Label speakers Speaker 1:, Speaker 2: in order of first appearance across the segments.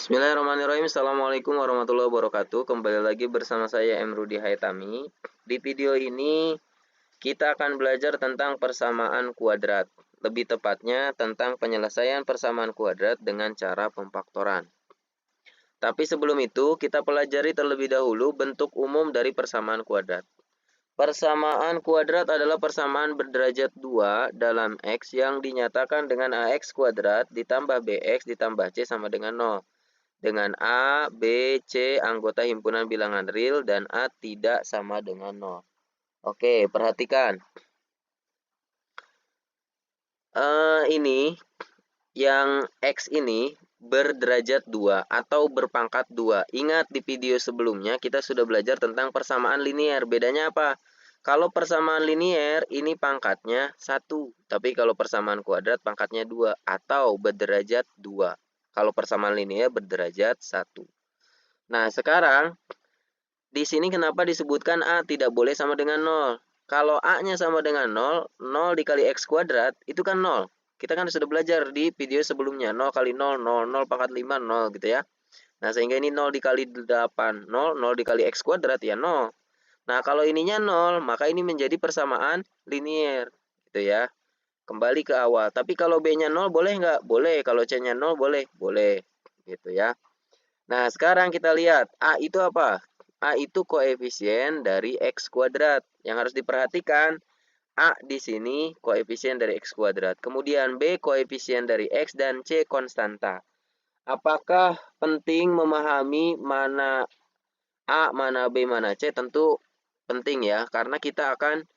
Speaker 1: Bismillahirrahmanirrahim. Assalamualaikum warahmatullahi wabarakatuh. Kembali lagi bersama saya Emrudi Haitami. Di video ini kita akan belajar tentang persamaan kuadrat. Lebih tepatnya tentang penyelesaian persamaan kuadrat dengan cara pemfaktoran. Tapi sebelum itu kita pelajari terlebih dahulu bentuk umum dari persamaan kuadrat. Persamaan kuadrat adalah persamaan berderajat 2 dalam X yang dinyatakan dengan AX kuadrat ditambah BX ditambah C sama dengan 0. Dengan A, B, C anggota himpunan bilangan real dan A tidak sama dengan 0. Oke, perhatikan. Ini yang X ini berderajat 2 atau berpangkat 2. Ingat di video sebelumnya kita sudah belajar tentang persamaan linier. Bedanya apa? Kalau persamaan linier ini pangkatnya 1, tapi kalau persamaan kuadrat pangkatnya 2 atau berderajat 2. Kalau persamaan linier berderajat 1. Nah, sekarang di sini kenapa disebutkan A tidak boleh sama dengan 0? Kalau A-nya sama dengan 0, 0 dikali X kuadrat itu kan 0. Kita kan sudah belajar di video sebelumnya, 0 kali 0, 0, 0 pangkat 5, 0 gitu ya. Nah, sehingga ini 0 dikali 8, 0, 0 dikali X kuadrat ya 0. Nah, kalau ininya 0, maka ini menjadi persamaan linier gitu ya. Kembali ke awal. Tapi kalau B-nya 0 boleh nggak? Boleh. Kalau C-nya 0 boleh? Boleh. Gitu ya. Nah, sekarang kita lihat A itu apa? A itu koefisien dari X kuadrat. Yang harus diperhatikan, A di sini koefisien dari X kuadrat. Kemudian B koefisien dari X dan C konstanta. Apakah penting memahami mana A, mana B, mana C? Tentu penting ya, karena kita akan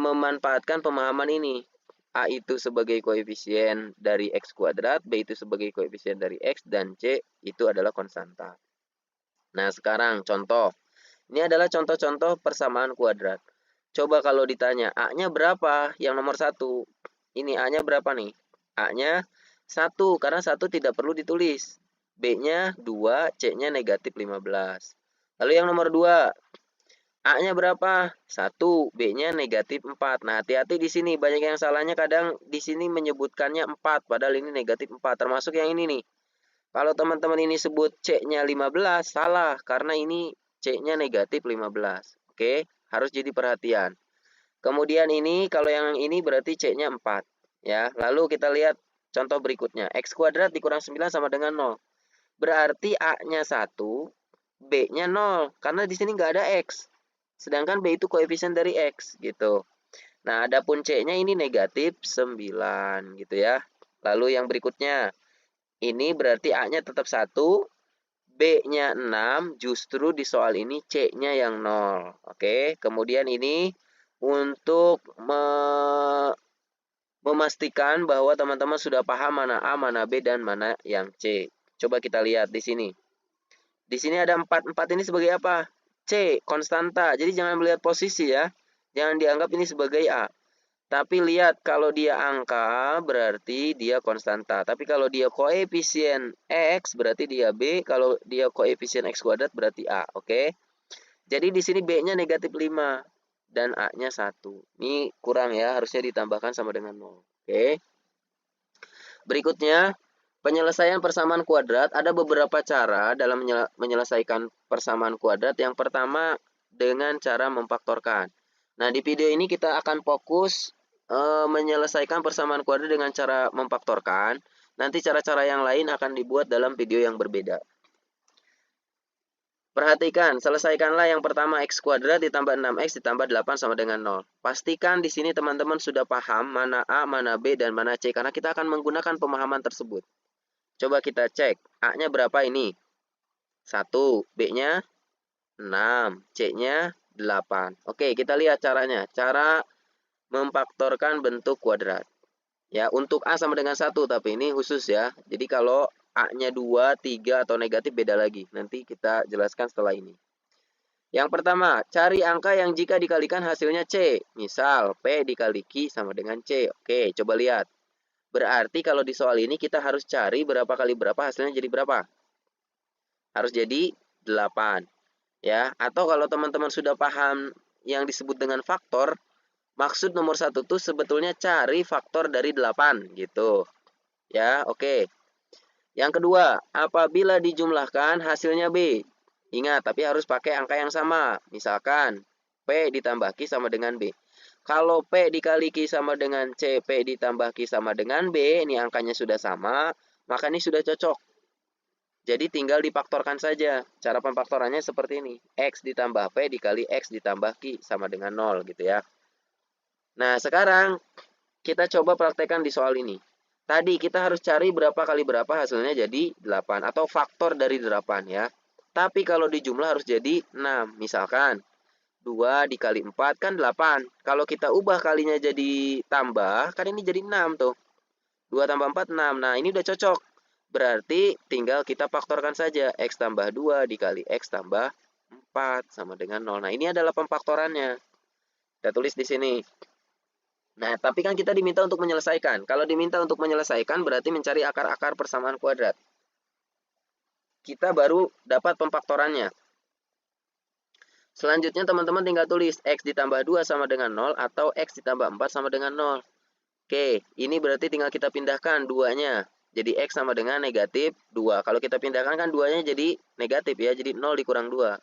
Speaker 1: memanfaatkan pemahaman ini. A itu sebagai koefisien dari X kuadrat, B itu sebagai koefisien dari X, dan C itu adalah konstanta. Nah, sekarang contoh. Ini adalah contoh-contoh persamaan kuadrat. Coba kalau ditanya, A-nya berapa? Yang nomor 1. Ini A-nya berapa nih? A-nya 1, karena 1 tidak perlu ditulis. B-nya 2, C-nya negatif 15. Lalu yang nomor 2, A-nya berapa? 1, B-nya negatif 4. Nah, hati-hati di sini. Banyak yang salahnya kadang di sini menyebutkannya 4, padahal ini negatif 4. Termasuk yang ini nih. Kalau teman-teman ini sebut C-nya 15, salah. Karena ini C-nya negatif 15. Oke, harus jadi perhatian. Kemudian ini, kalau yang ini berarti C-nya 4. Ya, lalu kita lihat contoh berikutnya. X kuadrat dikurang 9 sama dengan 0. Berarti A-nya 1, B-nya 0. Karena di sini nggak ada X. Sedangkan B itu koefisien dari X gitu. Nah, adapun C-nya ini negatif 9 gitu ya. Lalu yang berikutnya, ini berarti A-nya tetap 1, B-nya 6, justru di soal ini C-nya yang 0. Oke, kemudian ini untuk memastikan bahwa teman-teman sudah paham mana A, mana B, dan mana yang C. Coba kita lihat di sini. Di sini ada 4. 4 ini sebagai apa? C, konstanta. Jadi jangan melihat posisi ya. Jangan dianggap ini sebagai A. Tapi lihat kalau dia angka berarti dia konstanta. Tapi kalau dia koefisien X berarti dia B. Kalau dia koefisien X kuadrat berarti A. Oke. Jadi di sini B-nya negatif 5 dan A-nya 1. Ini kurang ya. Harusnya ditambahkan sama dengan 0. Oke. Berikutnya, penyelesaian persamaan kuadrat. Ada beberapa cara dalam menyelesaikan persamaan kuadrat. Yang pertama dengan cara memfaktorkan. Nah, di video ini kita akan fokus menyelesaikan persamaan kuadrat dengan cara memfaktorkan. Nanti cara-cara yang lain akan dibuat dalam video yang berbeda. Perhatikan, selesaikanlah yang pertama X kuadrat ditambah 6X ditambah 8 sama dengan 0. Pastikan di sini teman-teman sudah paham mana A, mana B, dan mana C. Karena kita akan menggunakan pemahaman tersebut. Coba kita cek. A-nya berapa ini? 1. B-nya 6. C-nya 8. Oke, kita lihat caranya. Cara memfaktorkan bentuk kuadrat. Ya, untuk A sama dengan 1, tapi ini khusus ya. Jadi kalau A-nya 2, 3, atau negatif beda lagi. Nanti kita jelaskan setelah ini. Yang pertama, cari angka yang jika dikalikan hasilnya C. Misal, P dikali Q sama dengan C. Oke, coba lihat. Berarti kalau di soal ini kita harus cari berapa kali berapa hasilnya jadi berapa? Harus jadi 8. Ya, atau kalau teman-teman sudah paham yang disebut dengan faktor, maksud nomor 1 tuh sebetulnya cari faktor dari 8 gitu. Ya, oke. Yang kedua, apabila dijumlahkan hasilnya B. Ingat, tapi harus pakai angka yang sama. Misalkan, P ditambah Q sama dengan B. Kalau P dikali Q sama dengan C, P ditambah Q sama dengan B, ini angkanya sudah sama, maka ini sudah cocok. Jadi tinggal difaktorkan saja. Cara pemfaktorannya seperti ini. X ditambah P dikali X ditambah Q sama dengan 0 gitu ya. Nah, sekarang kita coba praktekkan di soal ini. Tadi kita harus cari berapa kali berapa hasilnya jadi 8 atau faktor dari 8 ya. Tapi kalau dijumlah harus jadi 6. Misalkan 2 dikali 4 kan 8. Kalau kita ubah kalinya jadi tambah, kan ini jadi 6 tuh. 2 tambah 4, 6. Nah, ini udah cocok. Berarti tinggal kita faktorkan saja. X tambah 2 dikali X tambah 4 sama dengan 0. Nah, ini adalah pemfaktorannya. Kita tulis di sini. Nah, tapi kan kita diminta untuk menyelesaikan. Kalau diminta untuk menyelesaikan berarti mencari akar-akar persamaan kuadrat. Kita baru dapat pemfaktorannya. Selanjutnya teman-teman tinggal tulis X ditambah 2 sama dengan 0 atau X ditambah 4 sama dengan 0. Oke, ini berarti tinggal kita pindahkan 2-nya. Jadi X sama dengan negatif 2. Kalau kita pindahkan kan 2-nya jadi negatif ya, jadi 0 dikurang 2.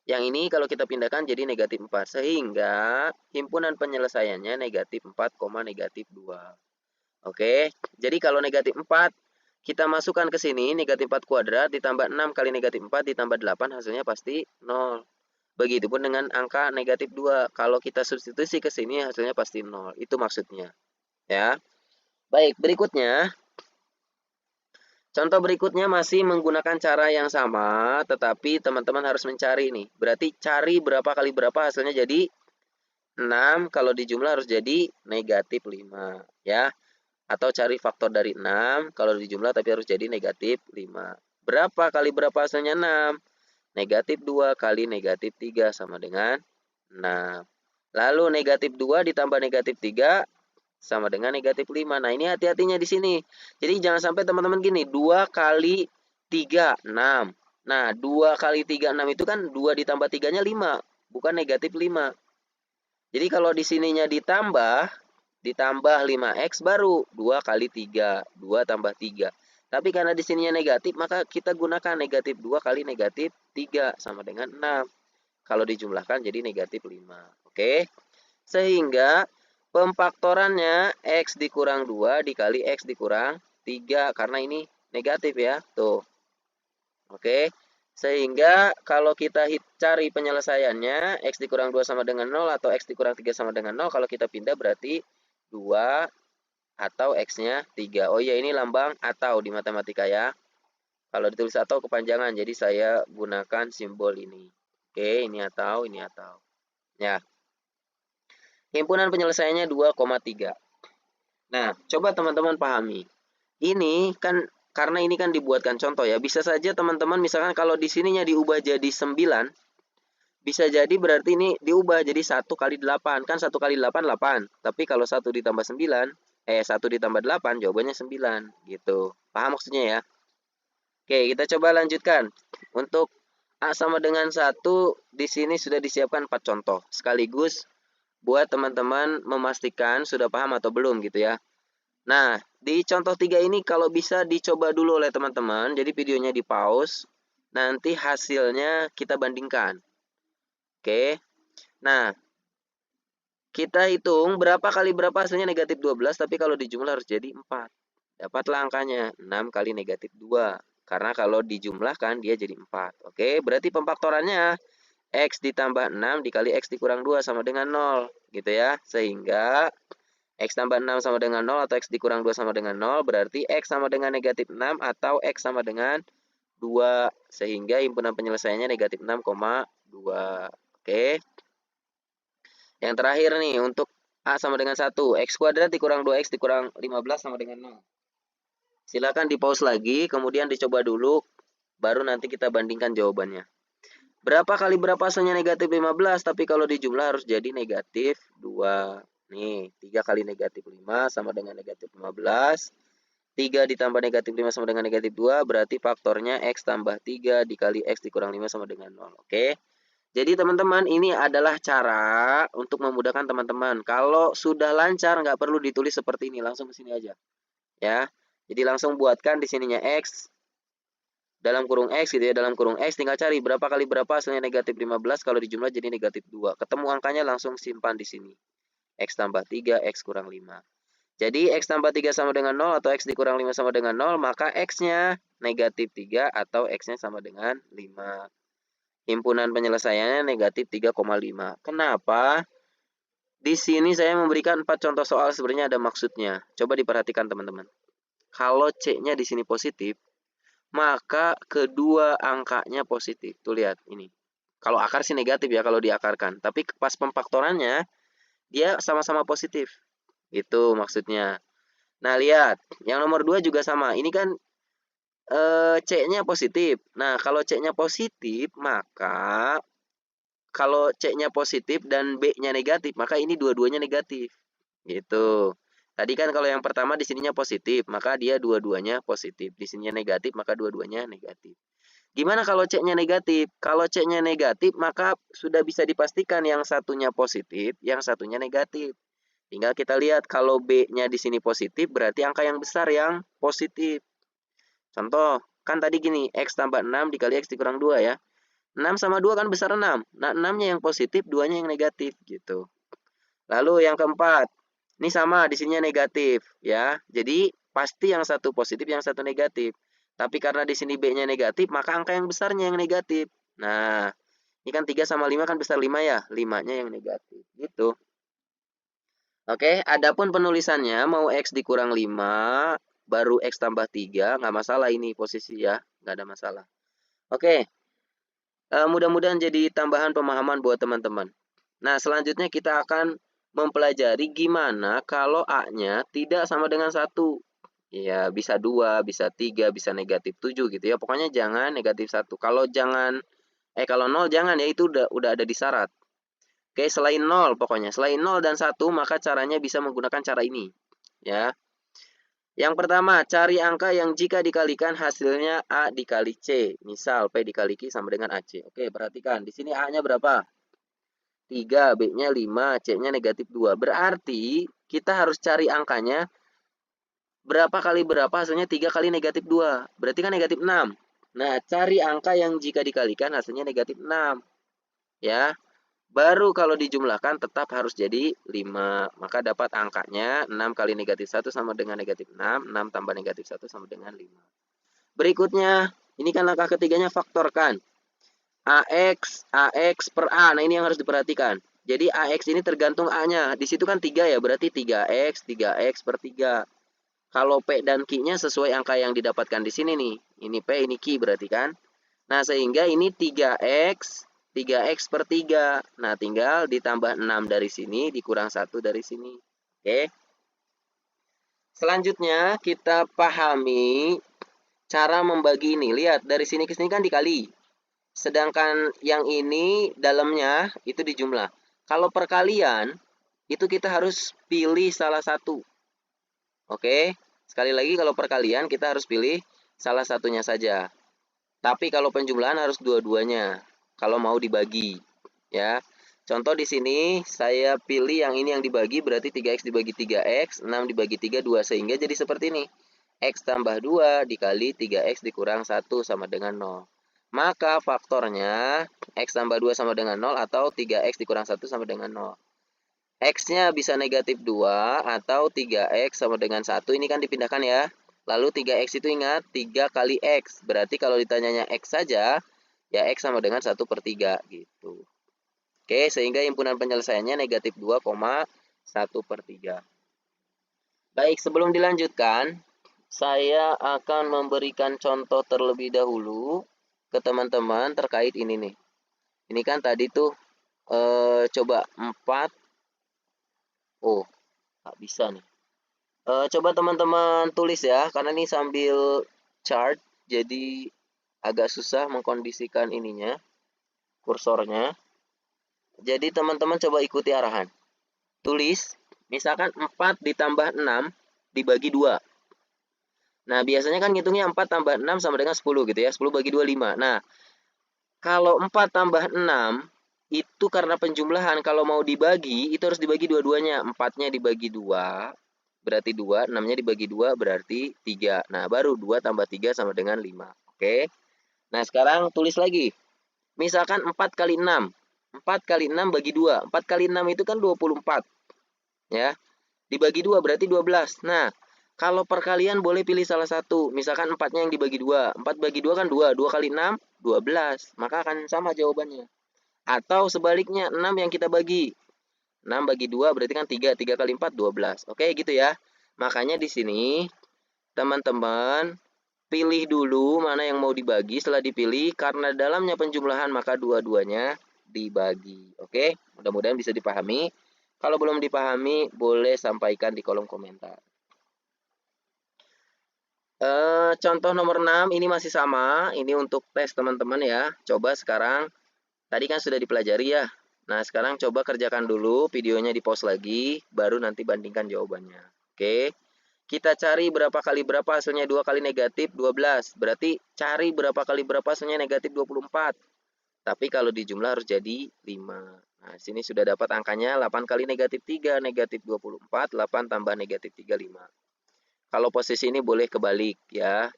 Speaker 1: Yang ini kalau kita pindahkan jadi negatif 4. Sehingga himpunan penyelesaiannya negatif 4, negatif 2. Oke, jadi kalau negatif 4, kita masukkan ke sini, negatif 4 kuadrat ditambah 6 kali negatif 4 ditambah 8, hasilnya pasti 0. Begitupun dengan angka negatif 2. Kalau kita substitusi ke sini, hasilnya pasti 0. Itu maksudnya. Ya. Baik, berikutnya. Contoh berikutnya masih menggunakan cara yang sama, tetapi teman-teman harus mencari nih. Berarti cari berapa kali berapa hasilnya jadi 6, kalau dijumlah harus jadi negatif 5. Ya. Atau cari faktor dari 6, kalau dijumlah tapi harus jadi negatif 5. Berapa kali berapa hasilnya 6? Negatif 2 kali negatif 3 sama dengan 6. Lalu negatif 2 ditambah negatif 3 sama dengan negatif 5. Nah, ini hati-hatinya di sini. Jadi jangan sampai teman-teman gini, 2 kali 3, 6. Nah, 2 kali 3, 6 itu kan 2 ditambah 3-nya 5, bukan negatif 5. Jadi kalau di sininya ditambah 5x baru 2 kali 3, 2 tambah 3. Tapi karena di sininya negatif, maka kita gunakan negatif 2 kali negatif 3 sama dengan 6. Kalau dijumlahkan jadi negatif 5. Oke. Sehingga pemfaktorannya X dikurang 2 dikali X dikurang 3. Karena ini negatif ya. Tuh. Oke. Sehingga kalau kita cari penyelesaiannya, X dikurang 2 sama dengan 0 atau X dikurang 3 sama dengan 0. Kalau kita pindah berarti 2 atau X-nya 3. Oh iya, ini lambang atau di matematika ya. Kalau ditulis atau kepanjangan, jadi saya gunakan simbol ini. Oke, ini atau, ini atau. Ya. Himpunan penyelesaiannya 2,3. Nah, coba teman-teman pahami. Ini kan, karena ini kan dibuatkan contoh ya. Bisa saja teman-teman misalkan kalau di sininya diubah jadi 9, bisa jadi berarti ini diubah jadi 1 kali 8. Kan 1 kali 8, 8. Tapi kalau 1 ditambah 9, 1 ditambah 8, jawabannya 9. Gitu. Paham maksudnya ya? Oke, kita coba lanjutkan. Untuk A sama dengan 1, di sini sudah disiapkan 4 contoh. Sekaligus buat teman-teman memastikan sudah paham atau belum gitu ya. Nah, di contoh 3 ini kalau bisa dicoba dulu oleh teman-teman. Jadi videonya di pause. Nanti hasilnya kita bandingkan. Oke. Nah, kita hitung berapa kali berapa hasilnya negatif 12. Tapi kalau dijumlah harus jadi 4. Dapatlah angkanya 6 kali negatif 2. Karena kalau dijumlahkan dia jadi 4. Oke, berarti pemfaktorannya X ditambah 6 dikali X dikurang 2 sama dengan 0. Gitu ya. Sehingga X tambah 6 sama dengan 0 atau X dikurang 2 sama dengan 0. Berarti X sama dengan negatif 6 atau X sama dengan 2. Sehingga himpunan penyelesaiannya negatif 6,2. Oke. Yang terakhir nih untuk A sama dengan 1. X kuadrat dikurang 2X dikurang 15 sama dengan 0. Silakan di pause lagi. Kemudian dicoba dulu. Baru nanti kita bandingkan jawabannya. Berapa kali berapa hasilnya negatif 15, tapi kalau dijumlah harus jadi negatif 2. Nih, 3 kali negatif 5 sama dengan negatif 15. 3 ditambah negatif 5 sama dengan negatif 2, berarti faktornya X tambah 3 dikali X dikurang 5 sama dengan 0. Oke. Jadi teman-teman, ini adalah cara untuk memudahkan teman-teman. Kalau sudah lancar, nggak perlu ditulis seperti ini, langsung ke sini aja. Ya. Jadi langsung buatkan di sininya X, dalam kurung X gitu ya, dalam kurung X tinggal cari berapa kali berapa hasilnya negatif 15, kalau dijumlah jadi negatif 2. Ketemu angkanya langsung simpan di sini. X tambah 3, X kurang 5. Jadi X tambah 3 sama dengan 0 atau X dikurang 5 sama dengan 0, maka X-nya negatif 3 atau X-nya sama dengan 5. Himpunan penyelesaiannya negatif 3,5. Kenapa? Di sini saya memberikan 4 contoh soal, sebenarnya ada maksudnya. Coba diperhatikan teman-teman. Kalau C-nya di sini positif, maka kedua angkanya positif. Tuh lihat ini. Kalau akar sih negatif ya kalau diakarkan. Tapi pas pemfaktorannya, dia sama-sama positif. Itu maksudnya. Nah lihat, yang nomor 2 juga sama. Ini kan C-nya positif. Nah kalau C-nya positif, maka kalau C-nya positif dan B-nya negatif, maka ini dua-duanya negatif. Gitu. Tadi kan kalau yang pertama di sininya positif, maka dia dua-duanya positif. Di sininya negatif, maka dua-duanya negatif. Gimana kalau C-nya negatif? Kalau C-nya negatif, maka sudah bisa dipastikan yang satunya positif, yang satunya negatif. Tinggal kita lihat kalau B-nya di sini positif, berarti angka yang besar yang positif. Contoh, kan tadi gini, X tambah 6 dikali X dikurang 2 ya. 6 sama 2 kan besar 6. Nah, 6-nya yang positif, 2-nya yang negatif gitu. Lalu yang keempat, ini sama di sininya negatif ya. Jadi pasti yang satu positif, yang satu negatif. Tapi karena di sini B-nya negatif, maka angka yang besarnya yang negatif. Nah, ini kan 3 sama 5 kan besar 5 ya. 5-nya yang negatif gitu. Oke, adapun penulisannya mau X dikurang 5 baru X tambah 3, nggak masalah ini posisi ya, nggak ada masalah. Oke, mudah-mudahan jadi tambahan pemahaman buat teman-teman. Nah, selanjutnya kita akan mempelajari gimana kalau A-nya tidak sama dengan 1. Ya, bisa 2, bisa 3, bisa negatif 7 gitu ya. Pokoknya jangan negatif 1. Kalau 0 jangan ya, itu udah ada di syarat. Oke, selain 0 pokoknya. Selain 0 dan 1, maka caranya bisa menggunakan cara ini. Ya. Yang pertama, cari angka yang jika dikalikan hasilnya A dikali C. Misal, P dikali Q sama dengan AC. Oke, perhatikan. Di sini A-nya berapa? 3, B-nya 5, C-nya negatif 2. Berarti kita harus cari angkanya berapa kali berapa hasilnya 3 kali negatif 2. Berarti kan negatif 6. Nah, cari angka yang jika dikalikan hasilnya negatif 6. Ya. Baru kalau dijumlahkan tetap harus jadi 5. Maka dapat angkanya 6 kali negatif 1 sama dengan negatif 6. 6 tambah negatif 1 sama dengan 5. Berikutnya, ini kan langkah ketiganya faktorkan. AX per A. Nah ini yang harus diperhatikan. Jadi AX ini tergantung A-nya. Di situ kan 3 ya, berarti 3X per 3. Kalau P dan Q-nya sesuai angka yang didapatkan di sini nih. Ini P, ini Q berarti kan. Nah sehingga ini 3X per 3. Nah, tinggal ditambah 6 dari sini, dikurang 1 dari sini. Oke. Selanjutnya, kita pahami cara membagi ini. Lihat, dari sini ke sini kan dikali. Sedangkan yang ini dalamnya itu dijumlah. Kalau perkalian, itu kita harus pilih salah satu. Oke. Sekali lagi, kalau perkalian, kita harus pilih salah satunya saja. Tapi kalau penjumlahan harus dua-duanya. Kalau mau dibagi. Ya, contoh di sini saya pilih yang ini yang dibagi, berarti 3X dibagi 3X, 6 dibagi 3, 2. Sehingga jadi seperti ini. X tambah 2 dikali 3X dikurang 1 sama dengan 0. Maka faktornya X tambah 2 sama dengan 0 atau 3X dikurang 1 sama dengan 0. X-nya bisa negatif 2 atau 3X sama dengan 1. Ini kan dipindahkan ya. Lalu 3X itu ingat 3 kali X. Berarti kalau ditanyanya X saja, ya X sama dengan 1 per 3 gitu. Oke, sehingga himpunan penyelesaiannya negatif 2,1 per 3. Baik, sebelum dilanjutkan, saya akan memberikan contoh terlebih dahulu ke teman-teman terkait ini nih. Ini kan tadi tuh coba 4. Oh, nggak bisa nih. Coba teman-teman tulis ya, karena ini sambil chart, jadi agak susah mengkondisikan ininya, kursornya. Jadi teman-teman coba ikuti arahan. Tulis, misalkan 4 ditambah 6 dibagi 2. Nah, biasanya kan ngitungnya 4 tambah 6 sama dengan 10 gitu ya. 10 bagi 2, 5. Nah, kalau 4 tambah 6, itu karena penjumlahan. Kalau mau dibagi, itu harus dibagi dua-duanya. 4-nya dibagi 2. berarti 2, 6-nya dibagi 2 berarti 3. Nah, baru 2 tambah 3 sama dengan 5. Oke. Nah, sekarang tulis lagi. Misalkan 4 kali 6. 4 kali 6 bagi 2. 4 kali 6 itu kan 24. Ya. Dibagi 2 berarti 12. Nah, kalau perkalian boleh pilih salah satu. Misalkan 4-nya yang dibagi 2. 4 bagi 2 kan 2. 2 kali 6, 12. Maka akan sama jawabannya. Atau sebaliknya, 6 yang kita bagi. 6 bagi 2 berarti kan 3. 3 kali 4, 12. Oke, gitu ya. Makanya di sini, teman-teman, pilih dulu mana yang mau dibagi. Setelah dipilih, karena dalamnya penjumlahan, maka dua-duanya dibagi. Oke, mudah-mudahan bisa dipahami. Kalau belum dipahami, boleh sampaikan di kolom komentar. Contoh nomor 6, ini masih sama. Ini untuk tes teman-teman ya. Coba sekarang, tadi kan sudah dipelajari ya. Nah, sekarang coba kerjakan dulu, videonya di-pause lagi, baru nanti bandingkan jawabannya. Oke. Kita cari berapa kali berapa hasilnya 2 kali negatif 12. Berarti cari berapa kali berapa hasilnya negatif 24. Tapi kalau dijumlah harus jadi 5. Nah, sini sudah dapat angkanya 8 kali negatif 3, negatif 24, 8 tambah negatif 3, 5. Kalau posisi ini boleh kebalik ya.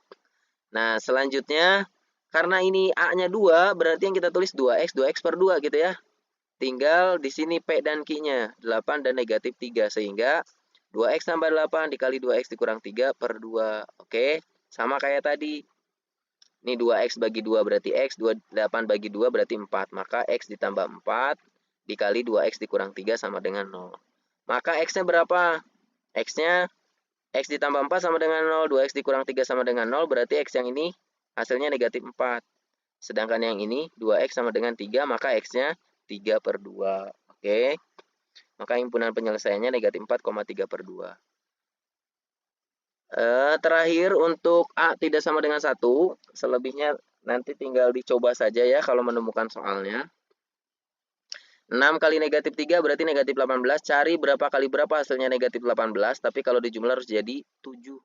Speaker 1: Nah, selanjutnya, karena ini A-nya 2, berarti yang kita tulis 2X, 2X per 2 gitu ya. Tinggal di sini P dan Q-nya, 8 dan negatif 3. Sehingga 2X tambah 8 dikali 2X dikurang 3 per 2. Oke, sama kayak tadi. Ini 2X bagi 2 berarti X, 8 bagi 2 berarti 4. Maka X ditambah 4 dikali 2X dikurang 3 sama dengan 0. Maka X-nya berapa? X-nya X ditambah 4 sama dengan 0. 2X dikurang 3 sama dengan 0. Berarti X yang ini hasilnya negatif 4. Sedangkan yang ini 2X sama dengan 3. Maka X-nya 3 per 2. Oke. Maka himpunan penyelesaiannya negatif 4,3 per 2. Terakhir untuk A tidak sama dengan 1. Selebihnya nanti tinggal dicoba saja ya kalau menemukan soalnya. 6 kali negatif 3 berarti negatif 18. Cari berapa kali berapa hasilnya negatif 18. Tapi kalau dijumlah harus jadi 7.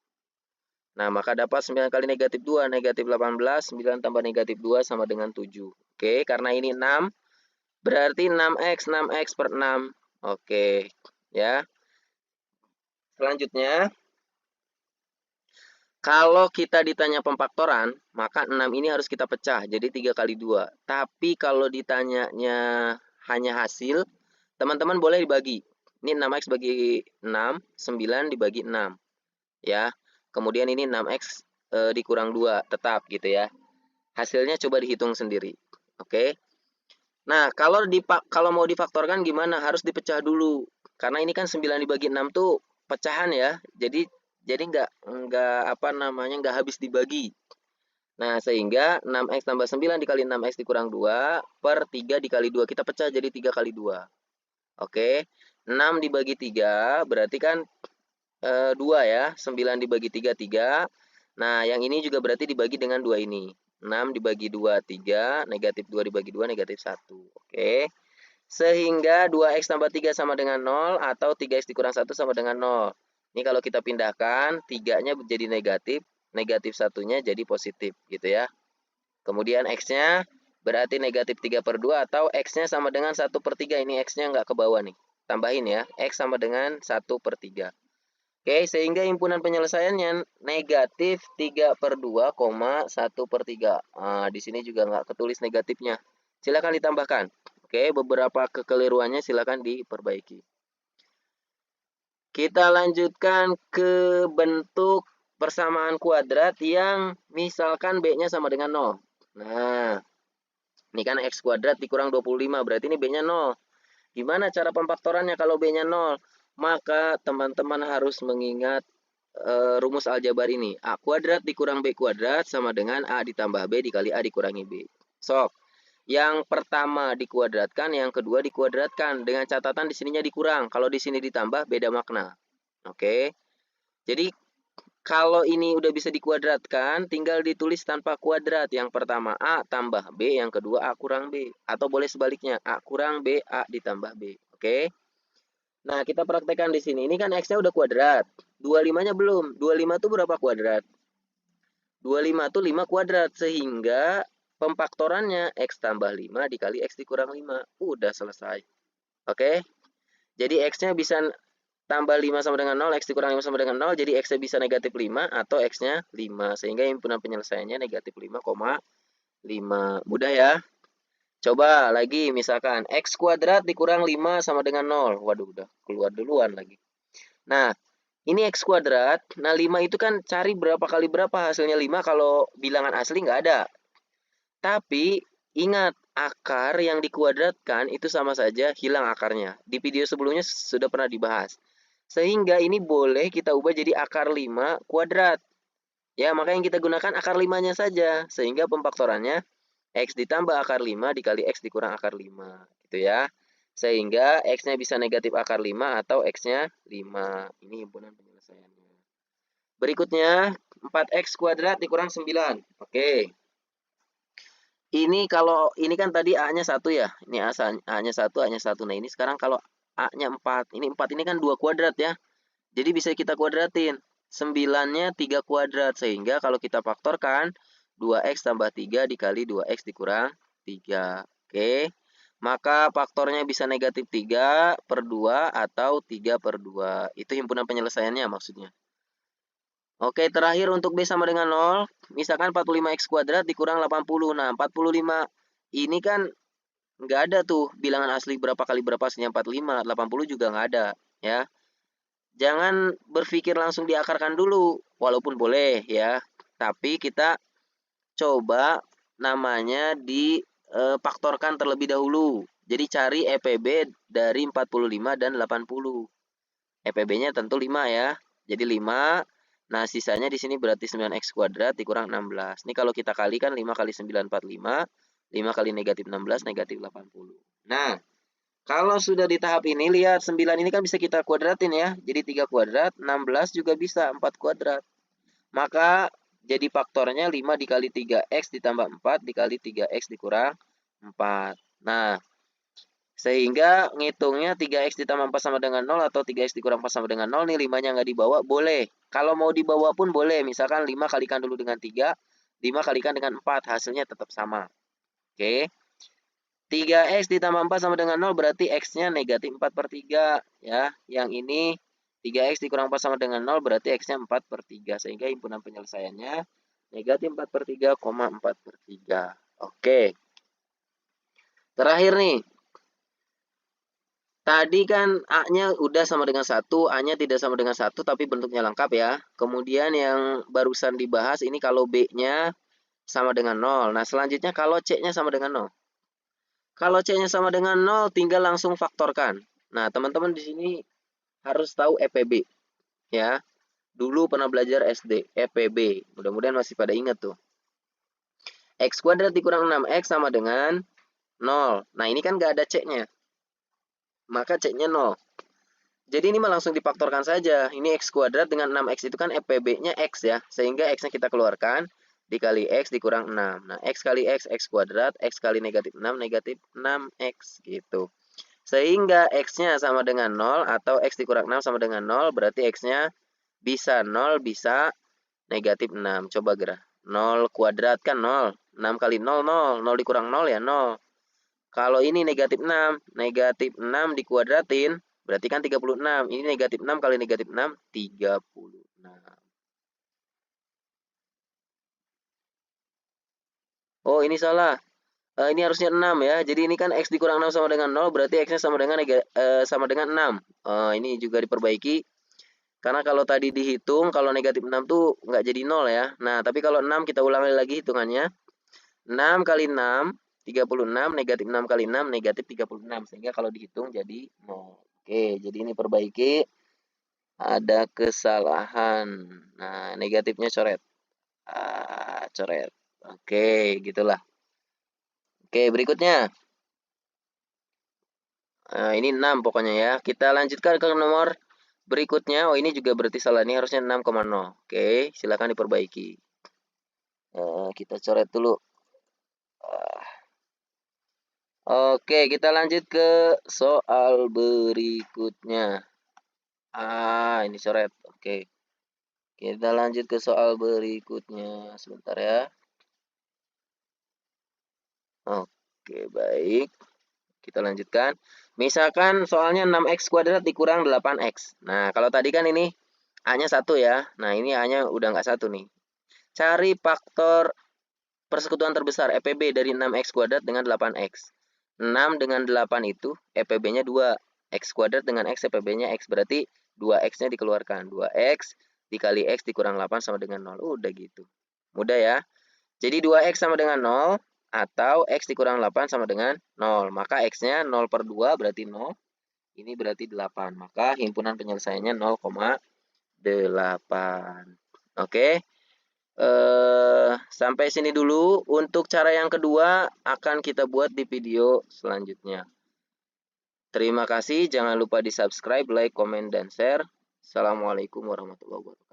Speaker 1: Nah, maka dapat 9 kali negatif 2. Negatif 18. 9 tambah negatif 2 sama dengan 7. Oke, karena ini 6. Berarti 6X. 6X per 6. Oke, ya. Selanjutnya, kalau kita ditanya pemfaktoran, maka 6 ini harus kita pecah. Jadi 3 kali 2. Tapi kalau ditanyanya hanya hasil, teman-teman boleh dibagi. Ini 6X bagi 6, 9 dibagi 6. Ya. Kemudian ini 6X dikurang 2, tetap gitu ya. Hasilnya coba dihitung sendiri. Oke. Nah, kalau mau difaktorkan gimana? Harus dipecah dulu. Karena ini kan 9 dibagi 6 tuh pecahan ya. Jadi nggak habis dibagi. Nah, sehingga 6X tambah 9 dikali 6X dikurang 2 per 3 dikali 2. Kita pecah jadi 3 kali 2. Oke. 6 dibagi 3 berarti kan 2 ya. 9 dibagi 3, 3. Nah, yang ini juga berarti dibagi dengan 2 ini. 6 dibagi 2, 3. Negatif 2 dibagi 2, negatif 1. Oke. Sehingga 2X tambah 3 sama dengan 0 atau 3X dikurang 1 sama dengan 0. Ini kalau kita pindahkan, 3-nya jadi negatif, negatif 1-nya jadi positif gitu ya. Kemudian X-nya berarti negatif 3 per 2 atau X-nya sama dengan 1 per 3. Ini X-nya nggak ke bawah nih. Tambahin ya, X sama dengan 1 per 3. Oke, sehingga himpunan penyelesaiannya negatif 3 per 2, 1 per 3. Nah, di sini juga nggak ketulis negatifnya. Silakan ditambahkan. Oke, beberapa kekeliruannya silakan diperbaiki. Kita lanjutkan ke bentuk persamaan kuadrat yang misalkan B-nya sama dengan 0. Nah, ini kan X kuadrat dikurang 25, berarti ini B-nya 0. Gimana cara pemfaktorannya kalau B-nya 0? Maka teman-teman harus mengingat rumus aljabar ini. A kuadrat dikurang B kuadrat sama dengan A ditambah B dikali A dikurangi B. Sok. Yang pertama dikuadratkan, yang kedua dikuadratkan. Dengan catatan di sininya dikurang. Kalau di sini ditambah, beda makna. Oke. Jadi, kalau ini udah bisa dikuadratkan, tinggal ditulis tanpa kuadrat. Yang pertama A tambah B, yang kedua A kurang B. Atau boleh sebaliknya, A kurang B, A ditambah B. Oke. Nah, kita praktekkan di sini. Ini kan X-nya udah kuadrat. 25-nya belum. 25 itu berapa kuadrat? 25 itu 5 kuadrat. Sehingga pemfaktorannya X tambah 5 dikali X dikurang 5. Udah selesai. Oke. Jadi X-nya bisa tambah 5 sama dengan 0, X dikurang 5 sama dengan 0, jadi X-nya bisa negatif 5 atau X-nya 5. Sehingga himpunan penyelesaiannya negatif 5,5. Mudah ya? Coba lagi misalkan X kuadrat dikurang 5 sama dengan 0. Waduh, udah keluar duluan lagi. Nah, ini X kuadrat. Nah, 5 itu kan cari berapa kali berapa hasilnya 5 kalau bilangan asli nggak ada. Tapi ingat, akar yang dikuadratkan itu sama saja hilang akarnya. Di video sebelumnya sudah pernah dibahas. Sehingga ini boleh kita ubah jadi akar 5 kuadrat. Ya, maka yang kita gunakan akar 5-nya saja. Sehingga pemfaktorannya X ditambah akar 5 dikali X dikurang akar 5. Gitu ya. Sehingga X-nya bisa negatif akar 5 atau X-nya 5. Ini himpunan penyelesaiannya. Berikutnya, 4X kuadrat dikurang 9. Oke. Ini kalau ini kan tadi A-nya 1 ya. Ini A-nya 1, A-nya 1. Nah, ini sekarang kalau A-nya 4. Ini 4 ini kan 2 kuadrat ya. Jadi bisa kita kuadratin. 9-nya 3 kuadrat. Sehingga kalau kita faktorkan, 2X tambah 3 dikali 2X dikurang 3. Oke. Maka faktornya bisa negatif 3 per 2 atau 3 per 2. Itu himpunan penyelesaiannya maksudnya. Oke, terakhir untuk B sama dengan 0. Misalkan 45X kuadrat dikurang 80. Nah, 45 ini kan nggak ada tuh bilangan asli berapa kali berapa hasilnya 45. 80 juga nggak ada. Ya. Jangan berpikir langsung diakarkan dulu. Walaupun boleh ya. Tapi kita coba namanya difaktorkan terlebih dahulu. Jadi cari EPB dari 45 dan 80. EPB-nya tentu 5 ya. Jadi 5. Nah, sisanya di sini berarti 9X kuadrat dikurang 16. Ini kalau kita kalikan 5 kali 9, 45. 5 kali negatif 16, negatif 80. Nah, kalau sudah di tahap ini, lihat 9 ini kan bisa kita kuadratin ya. Jadi 3 kuadrat, 16 juga bisa 4 kuadrat. Maka jadi faktornya 5 dikali 3X ditambah 4 dikali 3X dikurang 4. Nah, sehingga ngitungnya 3X ditambah 4 sama dengan 0 atau 3X dikurang 4 sama dengan 0. Nih 5-nya nggak dibawa, boleh. Kalau mau dibawa pun boleh. Misalkan 5 kalikan dulu dengan 3. 5 kalikan dengan 4. Hasilnya tetap sama. Oke. 3X ditambah 4 sama dengan 0 berarti X-nya negatif 4 per 3. Ya. Yang ini 3X dikurang 4 sama dengan 0 berarti X-nya 4 per 3. Sehingga himpunan penyelesaiannya negatif 4 per 3, 4 per 3. Oke. Terakhir nih. Tadi kan A-nya udah sama dengan 1, A-nya tidak sama dengan 1, tapi bentuknya lengkap ya. Kemudian yang barusan dibahas ini kalau B-nya sama dengan 0. Nah, selanjutnya kalau C-nya sama dengan 0. Kalau C-nya sama dengan 0, tinggal langsung faktorkan. Nah, teman-teman di sini harus tahu EPB. Ya, dulu pernah belajar SD, EPB. Mudah-mudahan masih pada ingat tuh. X kuadrat dikurang 6X sama dengan 0. Nah, ini kan nggak ada C-nya. Maka C-nya 0. Jadi ini mah langsung difaktorkan saja. Ini X kuadrat dengan 6X itu kan EPB-nya X ya. Sehingga X-nya kita keluarkan. Dikali X dikurang 6. Nah, X kali X, X kuadrat. X kali negatif 6, negatif 6X gitu. Sehingga X-nya sama dengan 0 atau X dikurang 6 sama dengan 0. Berarti X-nya bisa 0, bisa negatif 6. Coba gerah. 0 kuadrat kan 0. 6 kali 0, 0. 0 dikurang 0 ya 0. Kalau ini negatif 6, negatif 6 dikuadratin, berarti kan 36. Ini negatif 6 kali negatif 6, 36. Oh, ini salah. Ini harusnya 6 ya. Jadi ini kan X dikurang 6 sama dengan 0, berarti X-nya sama dengan sama dengan 6. Ini juga diperbaiki. Karena kalau tadi dihitung, kalau negatif 6 tuh nggak jadi 0 ya. Nah, tapi kalau 6 kita ulangi lagi hitungannya. 6 kali 6, 36, negatif 6 kali 6, negatif 36. Sehingga kalau dihitung jadi 0. Oke, jadi ini perbaiki. Ada kesalahan. Nah, negatifnya coret. Coret. Oke, gitulah. Oke, berikutnya. Nah, ini 6 pokoknya ya. Kita lanjutkan ke nomor berikutnya. Oh, ini juga berarti salah. Ini harusnya 6,0. Oke, silakan diperbaiki. Kita coret dulu. Oke, kita lanjut ke soal berikutnya. Ini coret. Oke. Kita lanjut ke soal berikutnya. Sebentar ya. Oke, baik. Kita lanjutkan. Misalkan soalnya 6x kuadrat dikurang 8x. Nah, kalau tadi kan ini A-nya 1 ya. Nah, ini A-nya udah nggak 1 nih. Cari faktor persekutuan terbesar EPB dari 6x kuadrat dengan 8x. 6 dengan 8 itu EPB-nya 2. X kuadrat dengan X EPB-nya X. Berarti 2x-nya dikeluarkan. 2x dikali X dikurang 8 sama dengan 0. Udah gitu. Mudah ya. Jadi 2x sama dengan 0 atau X dikurang 8 sama dengan 0. Maka X-nya 0 per 2 berarti 0. Ini berarti 8. Maka himpunan penyelesaiannya 0,8. Oke. Sampai sini dulu. Untuk cara yang kedua akan kita buat di video selanjutnya. Terima kasih. Jangan lupa di subscribe, like, komen, dan share. Assalamualaikum warahmatullahi wabarakatuh.